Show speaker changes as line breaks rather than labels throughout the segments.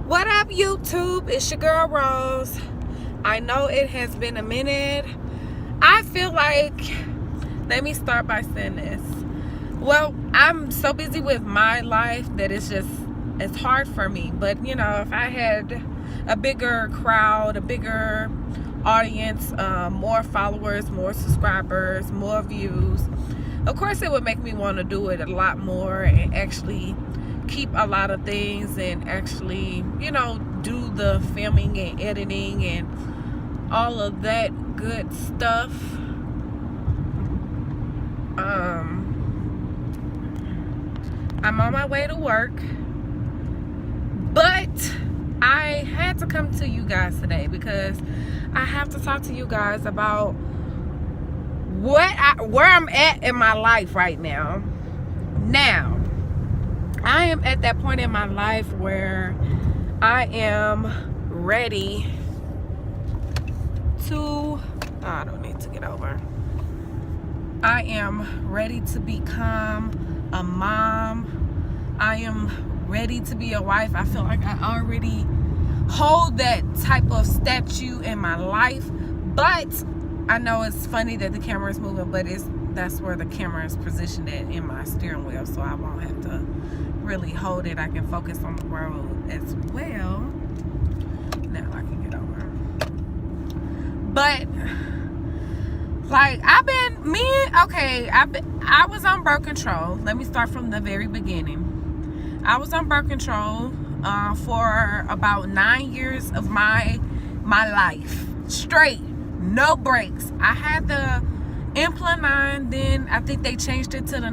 What up, YouTube? It's your girl Rose. I know it has been a minute. I feel like, let me start by saying this. Well, I'm so busy with my life that it's hard for me. But you know, if I had a bigger crowd, a bigger audience, more followers, more subscribers, more views, of course it would make me want to do it a lot more and actually keep a lot of things and actually, you know, do the filming and editing and all of that good stuff. I'm on my way to work, but I had to come to you guys today because I have to talk to you guys about where I'm at in my life right now. Now, I am at that point in my life where I am ready to, I don't need to get over. I am ready to become a mom. I am ready to be a wife. I feel like I already hold that type of statue in my life. But I know it's funny that the camera is moving, but that's where the camera is positioned at in my steering wheel, so I won't have to really hold it. I can focus on the road as well. Now I can get over. But like I was on birth control. Let me start from the very beginning. I was on birth control for about 9 years of my life straight, no breaks. I had the Implan, then I think they changed it to the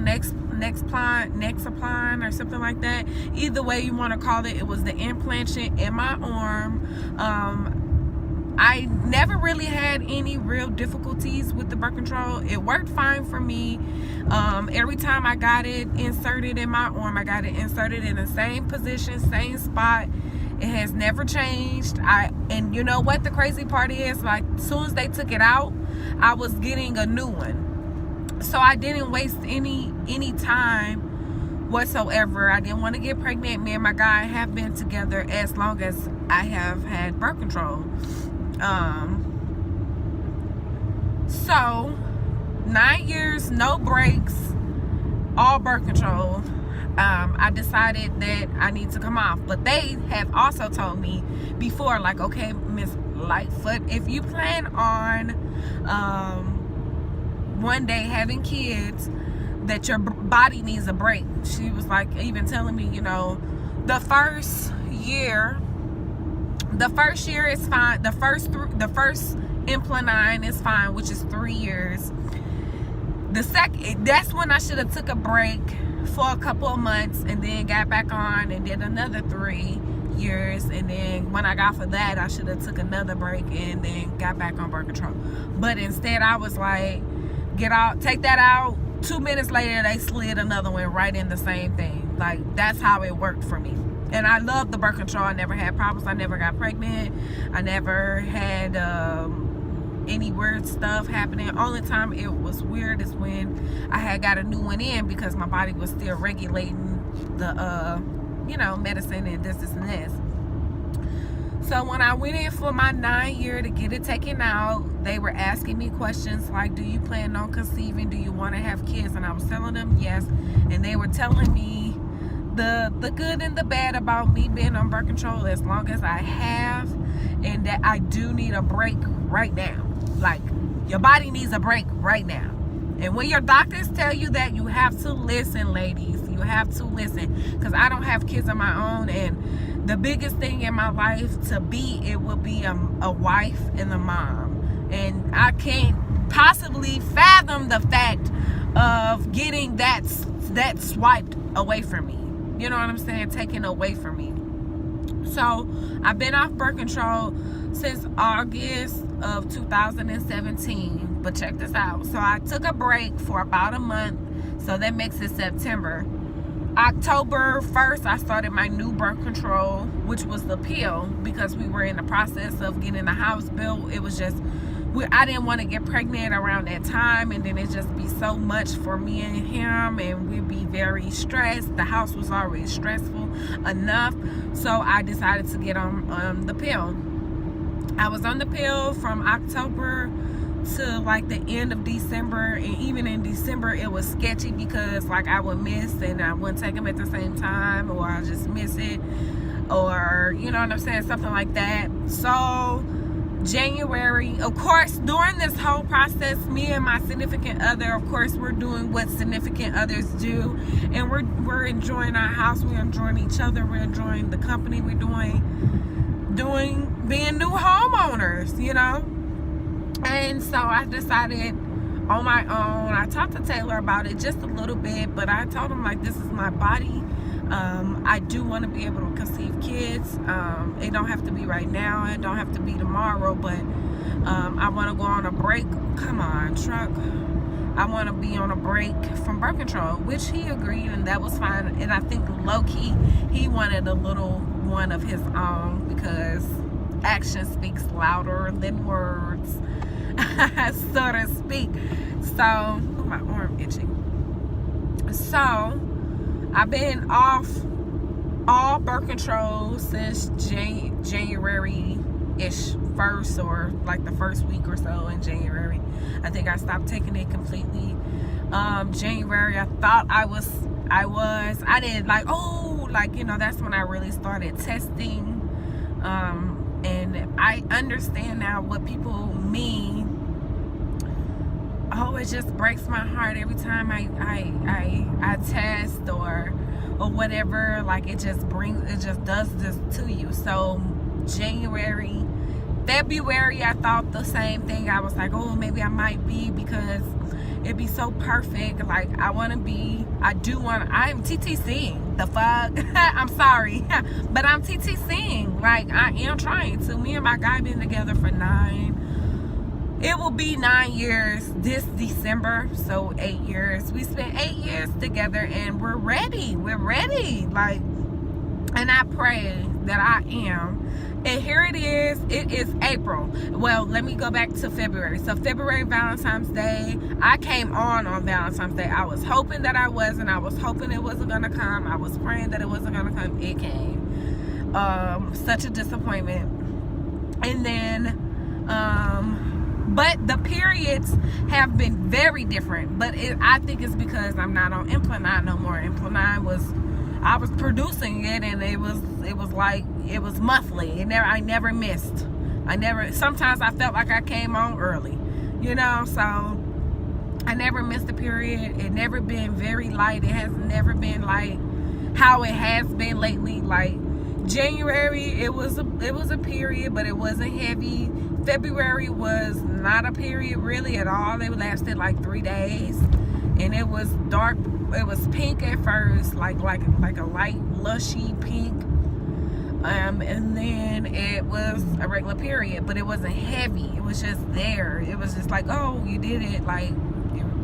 Nexaplan or something like that. Either way you want to call it, it was the implantation in my arm. I never really had any real difficulties with the birth control. It worked fine for me. Every time I got it inserted in my arm, I got it inserted in the same position, same spot. It has never changed. And you know what the crazy part is? Like, as soon as they took it out, I was getting a new one. So I didn't waste any time whatsoever. I didn't want to get pregnant. Me and my guy have been together as long as I have had birth control. So 9 years, no breaks, all birth control. I decided that I need to come off, but they have also told me before, like, okay, Miss Lightfoot, if you plan on one day having kids, that your body needs a break. She was like, even telling me, you know, the first year is fine. The first implant is fine, which is 3 years. The second, that's when I should have took a break for a couple of months and then got back on and did another 3 years. And then when I got for that, I should have took another break and then got back on birth control. But instead, I was like, get out, take that out. 2 minutes later, they slid another one right in the same thing. Like, that's how it worked for me. And I love the birth control. I never had problems. I never got pregnant. I never had any weird stuff happening. Only time it was weird is when I had got a new one in because my body was still regulating the you know, medicine and this and this. So when I went in for my 9 year to get it taken out, they were asking me questions like, do you plan on conceiving? Do you want to have kids? And I was telling them yes. And they were telling me the good and the bad about me being on birth control, as long as I have, and that I do need a break right now. Like, your body needs a break right now. And when your doctors tell you that, you have to listen, ladies. You have to listen, because I don't have kids of my own, and the biggest thing in my life it would be a wife and a mom. And I can't possibly fathom the fact of getting that swiped away from me. You know what I'm saying? Taken away from me. So I've been off birth control since August of 2017. But check this out. So I took a break for about a month. So that makes it September. October 1st, I started my new birth control, which was the pill, because we were in the process of getting the house built. It was just I didn't want to get pregnant around that time, and then it just be so much for me and him, and we'd be very stressed. The house was already stressful enough, so I decided to get on the pill. I was on the pill from October to like the end of December, and even in December it was sketchy because like I would miss and I wouldn't take them at the same time, or I just miss it, or you know what I'm saying, something like that. So January, of course, during this whole process, me and my significant other, of course, we're doing what significant others do, and we're enjoying our house, we're enjoying each other, we're enjoying the company, we're doing being new homeowners, you know. And so I decided on my own, I talked to Taylor about it just a little bit, but I told him like, this is my body. I do want to be able to conceive kids. It don't have to be right now, it don't have to be tomorrow, but I want to go on a break. Come on, truck. I want to be on a break from birth control, which he agreed, and that was fine. And I think low-key he wanted a little one of his own, because action speaks louder than words, so to speak. So, oh, my arm itching. So I've been off all birth control since January-ish, first, or like the first week or so in January. I think I stopped taking it completely. January, I thought I did like, oh, like, you know, that's when I really started testing. And I understand now what people mean. Oh, it just breaks my heart every time I test or whatever. Like, it just does this to you. So January, February, I thought the same thing. I was like, oh, maybe I might be, because it'd be so perfect. Like, I'm TTCing. The fuck? I'm sorry. But I'm TTCing. Like, I am trying to. Me and my guy been together for 9 years this December. So 8 years. We spent 8 years together, and we're ready. Like, and I pray that I am. And here it is April. Well, let me go back to February. So February, Valentine's Day, I came on Valentine's Day. I was hoping that I wasn't. I was hoping it wasn't gonna come. I was praying that it wasn't gonna come. It came. Such a disappointment. And then but the periods have been very different. But I think it's because I'm not on Implanine no more. Implanine I was producing it, and it was like, it was monthly. I never missed. Sometimes I felt like I came on early, you know. So I never missed a period. It never been very light. It has never been like how it has been lately. Like January, it was a period, but it wasn't heavy. February was not a period really at all. It lasted like 3 days, and it was dark. It was pink at first, like a light lushy pink, and then it was a regular period, but it wasn't heavy. It was just there. It was just like, oh, you did it. Like,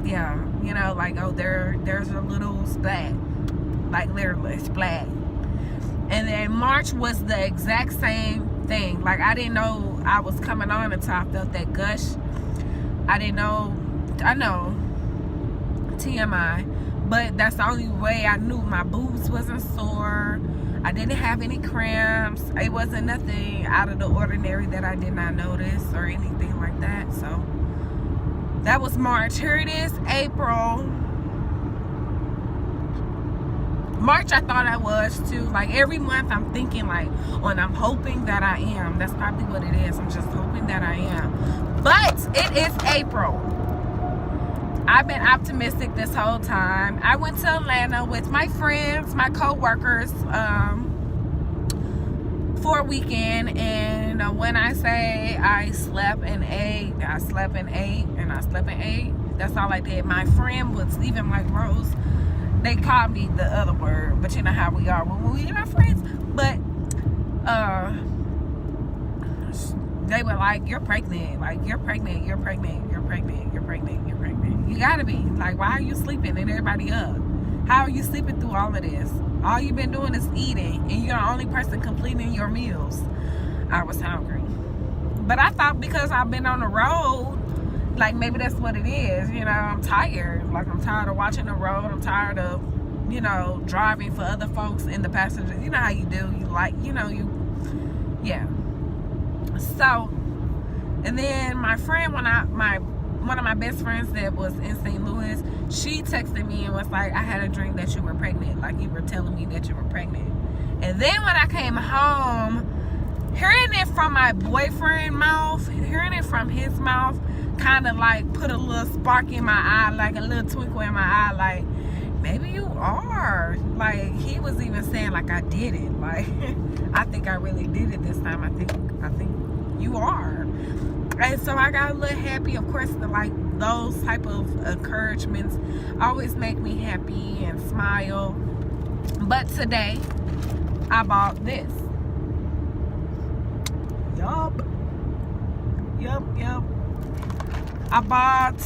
yeah, you know, like, oh, there's a little splat, like literally splat. And then March was the exact same thing. Like, I didn't know I was coming on until I felt that gush. I know TMI, but that's the only way I knew. My boobs wasn't sore. I didn't have any cramps. It wasn't nothing out of the ordinary that I did not notice or anything like that. So that was March. Here it is, April. March, I thought I was too. Like, every month I'm thinking like, oh, and I'm hoping that I am. That's probably what it is. I'm just hoping that I am. But it is April. I've been optimistic this whole time. I went to Atlanta with my friends, my co-workers, for a weekend. And when I say I slept and ate, I slept and ate, and I slept and ate. That's all I did. My friend was even like, Rose, they called me the other word, but you know how we are when we're not friends. But they were like, you're pregnant. Like, you're pregnant, you're pregnant, you're pregnant, you're pregnant, you're pregnant. You gotta be. Like, why are you sleeping and everybody up? How are you sleeping through all of this? All you've been doing is eating, and you're the only person completing your meals. I was hungry. But I thought because I've been on the road, like maybe that's what it is. You know, I'm tired. Like I'm tired of watching the road. I'm tired of, you know, driving for other folks in the passenger. You know how you do. You like, you know, yeah. So, and then my friend, one of my best friends that was in St. Louis, she texted me and was like, I had a dream that you were pregnant. Like you were telling me that you were pregnant. And then when I came home, hearing it from my boyfriend's mouth, hearing it from his mouth, kind of like put a little spark in my eye, like a little twinkle in my eye, like, maybe you are. Like, he was even saying, like, I did it. Like, I think I really did it this time. I think you are. And so I got a little happy. Of course, like, those type of encouragements always make me happy and smile. But today, I bought this. Yup. I bought